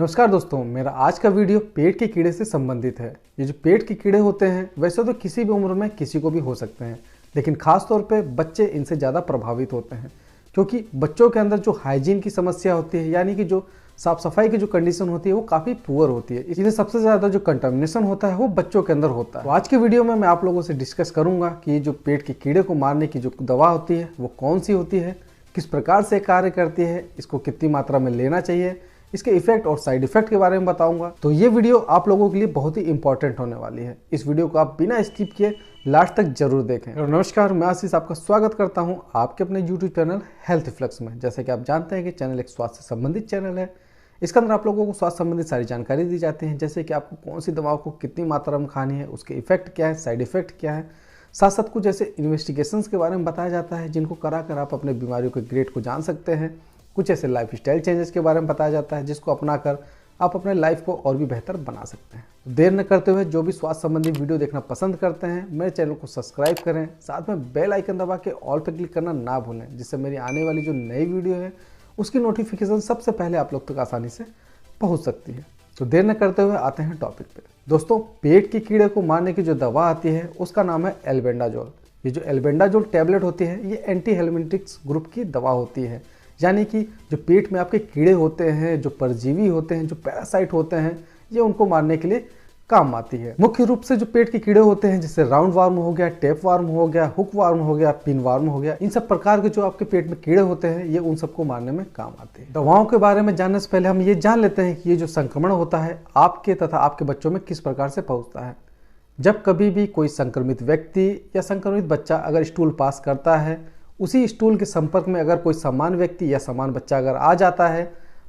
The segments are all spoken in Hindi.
नमस्कार दोस्तों, मेरा आज का वीडियो पेट के कीड़े से संबंधित है। ये जो पेट के कीड़े होते हैं वैसे तो किसी भी उम्र में किसी को भी हो सकते हैं, लेकिन खास तौर पे बच्चे इनसे ज़्यादा प्रभावित होते हैं क्योंकि बच्चों के अंदर जो हाइजीन की समस्या होती है, यानी कि जो साफ सफाई की जो कंडीशन होती है वो काफ़ी पुअर होती है। इसलिए सबसे ज़्यादा जो कंटामिनेशन होता है वो बच्चों के अंदर होता है। तो आज के वीडियो में मैं आप लोगों से डिस्कस करूंगा कि ये जो पेट के कीड़े को मारने की जो दवा होती है वो कौन सी होती है, किस प्रकार से कार्य करती है, इसको कितनी मात्रा में लेना चाहिए, इसके इफेक्ट और साइड इफेक्ट के बारे में बताऊंगा। तो ये वीडियो आप लोगों के लिए बहुत ही इंपॉर्टेंट होने वाली है। इस वीडियो को आप बिना स्किप किए लास्ट तक जरूर देखें। और नमस्कार, मैं आशीष आपका स्वागत करता हूं आपके अपने यूट्यूब चैनल हेल्थ फ्लक्स में। जैसे कि आप जानते हैं कि चैनल एक स्वास्थ्य से संबंधित चैनल है। इसके अंदर आप लोगों को स्वास्थ्य संबंधित सारी जानकारी दी जाती है, जैसे कि आपको कौन सी दवाओं को कितनी मात्रा में खानी है, उसके इफेक्ट क्या है, साइड इफेक्ट क्या है, साथ साथ कुछ ऐसे इन्वेस्टिगेशंस के बारे में बताया जाता है जिनको कराकर आप अपने बीमारियों के ग्रेड को जान सकते हैं। कुछ ऐसे लाइफ स्टाइल चेंजेस के बारे में बताया जाता है जिसको अपनाकर आप अपने लाइफ को और भी बेहतर बना सकते हैं। तो देर न करते हुए जो भी स्वास्थ्य संबंधी वीडियो देखना पसंद करते हैं मेरे चैनल को सब्सक्राइब करें, साथ में बेल आइकन दबा के ऑल पर क्लिक करना ना भूलें, जिससे मेरी आने वाली जो नई वीडियो है उसकी नोटिफिकेशन सबसे पहले आप लोग तक आसानी से पहुँच सकती है। तो देर न करते हुए आते हैं टॉपिक पे। दोस्तों, पेट के कीड़े को मारने की जो दवा आती है उसका नाम है एल्बेंडाजोल। ये जो एल्बेंडाजोल टैबलेट होती है ये एंटी हेलमिंटिक्स ग्रुप की दवा होती है, यानी कि जो पेट में आपके कीड़े होते हैं, जो परजीवी होते हैं, जो पैरासाइट होते हैं, ये उनको मारने के लिए काम आती है। मुख्य रूप से जो पेट के कीड़े होते हैं जैसे राउंड वार्म हो गया, टेप वार्म हो गया, हुक वार्म हो गया, पिन वार्म हो गया, इन सब प्रकार के जो आपके पेट में कीड़े होते हैं ये उन सबको मारने में काम आते हैं। दवाओं के बारे में जानने से पहले हम ये जान लेते हैं कि ये जो संक्रमण होता है आपके तथा आपके बच्चों में किस प्रकार से पहुंचता है। जब कभी भी कोई संक्रमित व्यक्ति या संक्रमित बच्चा अगर स्टूल पास करता है, उसी स्टूल के संपर्क में अगर कोई समान व्यक्ति या समान बच्चा अगर आ जाता है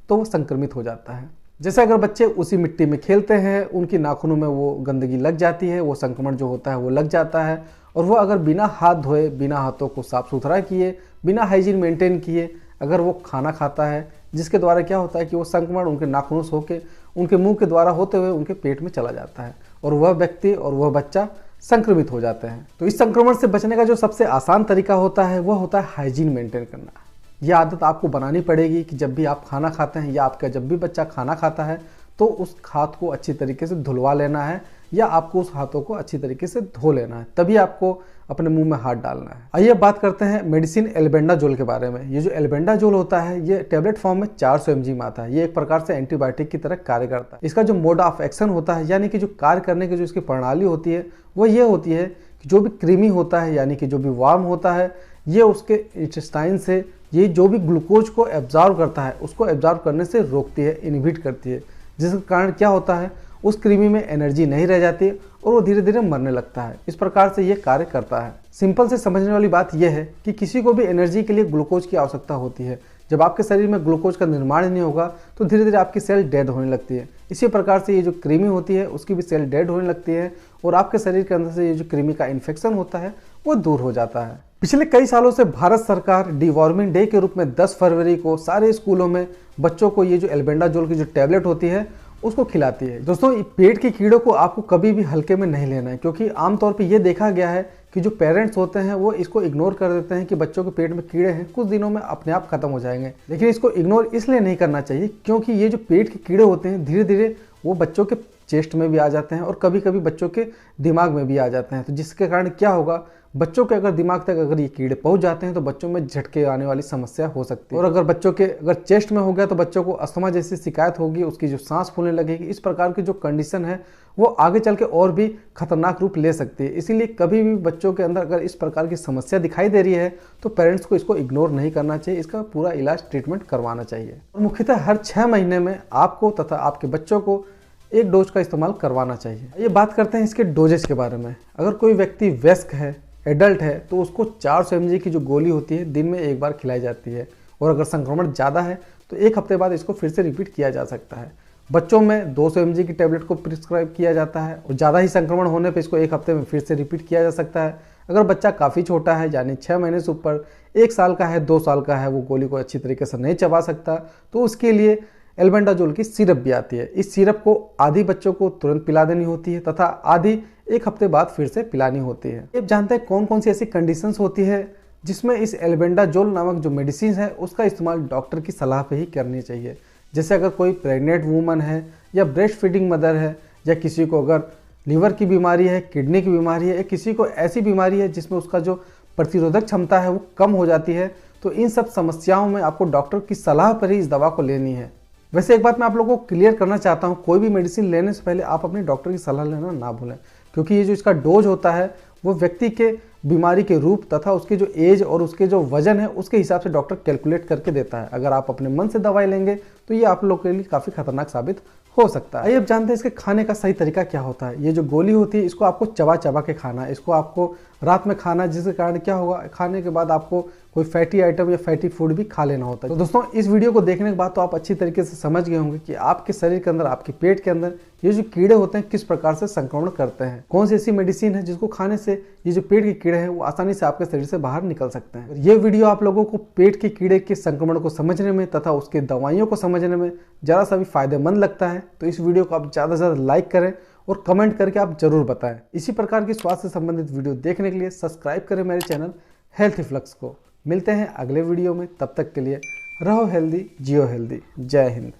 तो वो संक्रमित हो जाता है। जैसे अगर बच्चे उसी मिट्टी में खेलते हैं, उनकी नाखूनों में वो गंदगी लग जाती है, वो संक्रमण जो होता है वो लग जाता है, और वो अगर बिना हाथ धोए, बिना हाथों को साफ सुथरा किए, बिना हाइजीन मेंटेन किए अगर वो खाना खाता है, जिसके द्वारा क्या होता है कि वो संक्रमण उनके नाखूनों से होकर उनके मुंह के द्वारा होते हुए उनके पेट में चला जाता है और वह व्यक्ति और वह बच्चा संक्रमित हो जाते हैं। तो इस संक्रमण से बचने का जो सबसे आसान तरीका होता है वह होता है हाइजीन मेंटेन करना। यह आदत आपको बनानी पड़ेगी कि जब भी आप खाना खाते हैं या आपका जब भी बच्चा खाना खाता है तो उस हाथ को अच्छी तरीके से धुलवा लेना है या आपको उस हाथों को अच्छी तरीके से धो लेना है, तभी आपको अपने मुंह में हाथ डालना है। आइए बात करते हैं मेडिसिन एल्बेंडाजोल के बारे में। ये जो एल्बेंडाजोल होता है ये टैबलेट फॉर्म में 400 mg में आता है। ये एक प्रकार से एंटीबायोटिक की तरह कार्य करता है। इसका जो मोड ऑफ एक्शन होता है, यानी कि जो कार्य करने की जो इसकी प्रणाली होती है वो ये होती है कि जो भी कृमि होता है, यानी कि जो भी वार्म होता है, ये उसके इंटेस्टाइन से ये जो भी ग्लूकोज को एब्जॉर्व करता है उसको एब्जॉर्व करने से रोकती है, इनहिबिट करती है, जिसके कारण क्या होता है उस कृमि में एनर्जी नहीं रह जाती और वो धीरे धीरे मरने लगता है। इस प्रकार से ये कार्य करता है। सिंपल से समझने वाली बात यह है कि किसी को भी एनर्जी के लिए ग्लूकोज की आवश्यकता होती है। जब आपके शरीर में ग्लूकोज का निर्माण नहीं होगा तो धीरे धीरे आपकी सेल डेड होने लगती है। इसी प्रकार से ये जो कृमि होती है उसकी भी सेल डेड होने लगती है और आपके शरीर के अंदर से ये जो कृमि का इन्फेक्शन होता है वो दूर हो जाता है। पिछले कई सालों से भारत सरकार डिवॉर्मिंग डे के रूप में 10 फरवरी को सारे स्कूलों में बच्चों को ये जो एल्बेंडाजोल की जो टैबलेट होती है उसको खिलाती है। दोस्तों, पेट के कीड़ों को आपको कभी भी हल्के में नहीं लेना है, क्योंकि आमतौर पे ये देखा गया है कि जो पेरेंट्स होते हैं वो इसको इग्नोर कर देते हैं कि बच्चों के पेट में कीड़े हैं, कुछ दिनों में अपने आप खत्म हो जाएंगे। लेकिन इसको इग्नोर इसलिए नहीं करना चाहिए क्योंकि ये जो पेट के कीड़े होते हैं धीरे धीरे वो बच्चों के चेस्ट में भी आ जाते हैं और कभी कभी बच्चों के दिमाग में भी आ जाते हैं। तो जिसके कारण क्या होगा, बच्चों के अगर दिमाग तक अगर ये कीड़े पहुंच जाते हैं तो बच्चों में झटके आने वाली समस्या हो सकती है। और अगर बच्चों के अगर चेस्ट में हो गया तो बच्चों को अस्थमा जैसी शिकायत होगी, उसकी जो सांस फूलने लगेगी। इस प्रकार की जो कंडीशन है वो आगे चल के और भी खतरनाक रूप ले सकती है। इसीलिए कभी भी बच्चों के अंदर अगर इस प्रकार की समस्या दिखाई दे रही है तो पेरेंट्स को इसको इग्नोर नहीं करना चाहिए, इसका पूरा इलाज ट्रीटमेंट करवाना चाहिए। और मुख्यतः हर 6 महीने में आपको तथा आपके बच्चों को एक डोज का इस्तेमाल करवाना चाहिए। ये बात करते हैं इसके डोजेज के बारे में। अगर कोई व्यक्ति वयस्क है, एडल्ट है, तो उसको 400 mg की जो गोली होती है दिन में एक बार खिलाई जाती है, और अगर संक्रमण ज़्यादा है तो एक हफ्ते बाद इसको फिर से रिपीट किया जा सकता है। बच्चों में 200 mg की टैबलेट को प्रिस्क्राइब किया जाता है और ज़्यादा ही संक्रमण होने पर इसको एक हफ्ते में फिर से रिपीट किया जा सकता है। अगर बच्चा काफ़ी छोटा है, यानी 6 महीने से ऊपर, 1 साल का है, 2 साल का है, वो गोली को अच्छी तरीके से नहीं चबा सकता, तो उसके लिए एल्बेंडाजोल की सिरप भी आती है। इस सिरप को आधी बच्चों को तुरंत पिला देनी होती है तथा आधी एक हफ्ते बाद फिर से पिलानी होती है। अब जानते हैं कौन कौन सी ऐसी कंडीशंस होती है जिसमें इस एल्बेंडाजोल नामक जो मेडिसिन है उसका इस्तेमाल डॉक्टर की सलाह पे ही करनी चाहिए। जैसे अगर कोई प्रेग्नेंट वूमन है या ब्रेस्ट फीडिंग मदर है या किसी को अगर लीवर की बीमारी है, किडनी की बीमारी है या किसी को ऐसी बीमारी है जिसमें उसका जो प्रतिरोधक क्षमता है वो कम हो जाती है, तो इन सब समस्याओं में आपको डॉक्टर की सलाह पर ही इस दवा को लेनी है। वैसे एक बात मैं आप लोगों को क्लियर करना चाहता हूँ, कोई भी मेडिसिन लेने से पहले आप अपने डॉक्टर की सलाह लेना ना भूलें, क्योंकि ये जो इसका डोज होता है वो व्यक्ति के बीमारी के रूप तथा उसके जो एज और उसके जो वजन है उसके हिसाब से डॉक्टर कैलकुलेट करके देता है। अगर आप अपने मन से दवाई लेंगे तो ये आप लोग के लिए काफ़ी खतरनाक साबित हो सकता है। आइए अब जानते हैं इसके खाने का सही तरीका क्या होता है। ये जो गोली होती है इसको आपको चबा चबा के खाना है, इसको आपको रात में खाना है, जिसके कारण क्या होगा, खाने के बाद आपको कोई फैटी आइटम या फैटी फूड भी खा लेना होता है। तो दोस्तों इस वीडियो को देखने के बाद तो आप अच्छी तरीके से समझ गए होंगे कि आपके शरीर के अंदर, आपके पेट के अंदर ये जो कीड़े होते हैं किस प्रकार से संक्रमण करते हैं, कौन सी ऐसी मेडिसिन है जिसको खाने से ये जो पेट के कीड़े हैं वो आसानी से आपके शरीर से बाहर निकल सकते हैं। ये वीडियो आप लोगों को पेट के कीड़े के संक्रमण को समझने में तथा उसके दवाइयों को समझने में जरा सा भी फायदेमंद लगता है तो इस वीडियो को आप ज़्यादा से ज़्यादा लाइक करें और कमेंट करके आप जरूर बताएं। इसी प्रकार की स्वास्थ्य से संबंधित वीडियो देखने के लिए सब्सक्राइब करें मेरे चैनल हेल्थ फ्लक्स को। मिलते हैं अगले वीडियो में, तब तक के लिए रहो हेल्दी, जियो हेल्दी। जय हिंद।